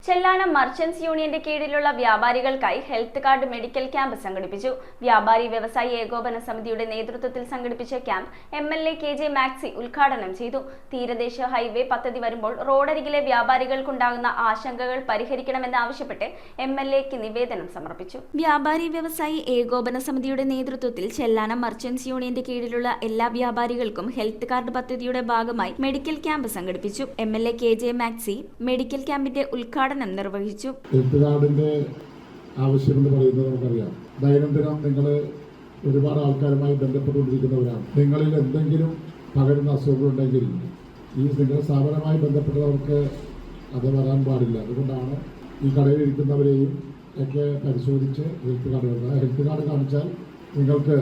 Chellanam merchants യൂണിയന്റെ കീഴിലുള്ള വ്യാപാരികൾക്കായി health card medical camp സംഘടിപ്പിച്ചു. വ്യാപാരി വ്യവസായി ഏകോപന സമിതിയുടെ നേതൃത്വത്തിൽ സംഘടിപ്പിച്ച ക്യാമ്പ് MLA KJ മാക്സി ഉദ്ഘാടനം ചെയ്തു. തീരദേശ ഹൈവേ പദ്ധതി വരുമ്പോൾ റോഡരികിലെ വ്യാപാരികൾക്കുണ്ടാകുന്ന ആശങ്കകൾ പരിഹരിക്കണമെന്നാവശ്യപ്പെട്ട് MLAക്ക് നിവേദനം സമർപ്പിച്ചു. വ്യാപാരി വ്യവസായി ഏകോപന സമിതിയുടെ നേതൃത്വത്തിൽ ചെല്ലാനം മർച്ചന്റ്സ് യൂണിയന്റെ കീഴിലുള്ള എല്ലാ വ്യാപാരികൾക്കും ഹെൽത്ത് കാർഡ് പദ്ധതിയുടെ ഭാഗമായി മെഡിക്കൽ ക്യാമ്പ് സംഘടിപ്പിച്ചു. MLA KJ മാക്സി മെഡിക്കൽ ക്യാമ്പിന്റെ ഉദ്ഘാടനം നിർവഹിച്ചു. ഹെൽത്ത് കാർഡിന്റെ ആവശ്യമെന്ന് പറയുന്നത് നമുക്കറിയാം. ദൈനംദിനം നിങ്ങൾ ഒരുപാട് ആൾക്കാരുമായി ബന്ധപ്പെട്ടുകൊണ്ടിരിക്കുന്നവരാണ്. നിങ്ങളിൽ എന്തെങ്കിലും പകരുന്ന അസുഖങ്ങളുണ്ടെങ്കിൽ ഈ നിങ്ങളുടെ സ്ഥാപനവുമായി ബന്ധപ്പെട്ടവർക്ക് അത് വരാൻ പാടില്ല. അതുകൊണ്ടാണ് ഈ കടയിൽ ഇരിക്കുന്നവരെയും ഒക്കെ പരിശോധിച്ച് ഹെൽത്ത് കാർഡ് വരുന്നത്. ഹെൽത്ത് കാർഡ് കാണിച്ചാൽ നിങ്ങൾക്ക്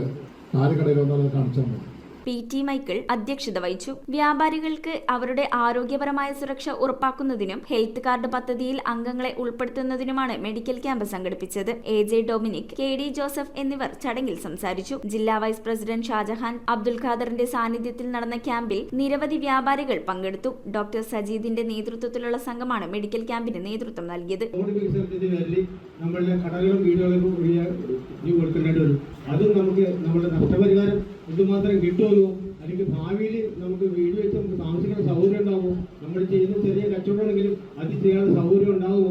ആര് കടയിൽ വന്നാലും കാണിച്ചാൽ മതി. PT മൈക്കിൾ അധ്യക്ഷത വഹിച്ചു. വ്യാപാരികൾക്ക് അവരുടെ ആരോഗ്യപരമായ സുരക്ഷ ഉറപ്പാക്കുന്നതിനും ഹെൽത്ത് കാർഡ് പദ്ധതിയിൽ അംഗങ്ങളെ ഉൾപ്പെടുത്തുന്നതിനുമാണ് മെഡിക്കൽ ക്യാമ്പ് സംഘടിപ്പിച്ചത്. AJ ഡൊമിനിക്, KD ജോസഫ് എന്നിവർ ചടങ്ങിൽ സംസാരിച്ചു. ജില്ലാ വൈസ് പ്രസിഡന്റ് ഷാജഹാൻ അബ്ദുൽ ഖാദറിന്റെ സാന്നിധ്യത്തിൽ നടന്ന ക്യാമ്പിൽ നിരവധി വ്യാപാരികൾ പങ്കെടുത്തു. ഡോക്ടർ സജീദിന്റെ നേതൃത്വത്തിലുള്ള സംഘമാണ് മെഡിക്കൽ ക്യാമ്പിന് നേതൃത്വം നൽകിയത്. അതും നമുക്ക് നമ്മുടെ നഷ്ടപരിഹാരം എന്തുമാത്രം കിട്ടുമല്ലോ, അല്ലെങ്കിൽ ഭാവിയിൽ നമുക്ക് വീട് വെച്ച് നമുക്ക് താമസിക്കുന്ന സൗകര്യം ഉണ്ടാകുമോ, നമ്മൾ ചെയ്യുന്ന ചെറിയ കച്ചവടമാണെങ്കിലും അത് ചെയ്യാനുള്ള സൗകര്യം ഉണ്ടാകുമോ,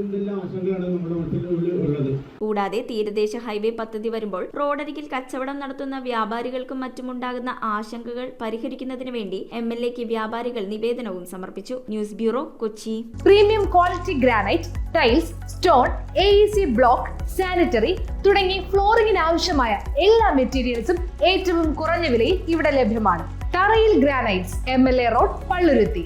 എന്തെല്ലാം ആശങ്കയാണ് നമ്മുടെ മനസ്സിനുള്ളിൽ ഉള്ളത്. കൂടാതെ തീരദേശ ഹൈവേ പദ്ധതി വരുമ്പോൾ റോഡരികിൽ കച്ചവടം നടത്തുന്ന വ്യാപാരികൾക്കും മറ്റുമുണ്ടാകുന്ന ആശങ്കകൾ പരിഹരിക്കുന്നതിന് വേണ്ടി MLAക്ക് വ്യാപാരികൾ നിവേദനവും സമർപ്പിച്ചു. News bureau, Kochi. Premium quality granite, tiles, stone, AEC block, sanitary തുടങ്ങി ഫ്ലോറിംഗിന് ആവശ്യമായ എല്ലാ മെറ്റീരിയൽസും ഏറ്റവും കുറഞ്ഞ വിലയിൽ ഇവിടെ ലഭ്യമാണ്. തറയിൽ ഗ്രാനൈറ്റ്സ്, MLA റോഡ്, പള്ളുരുത്തി.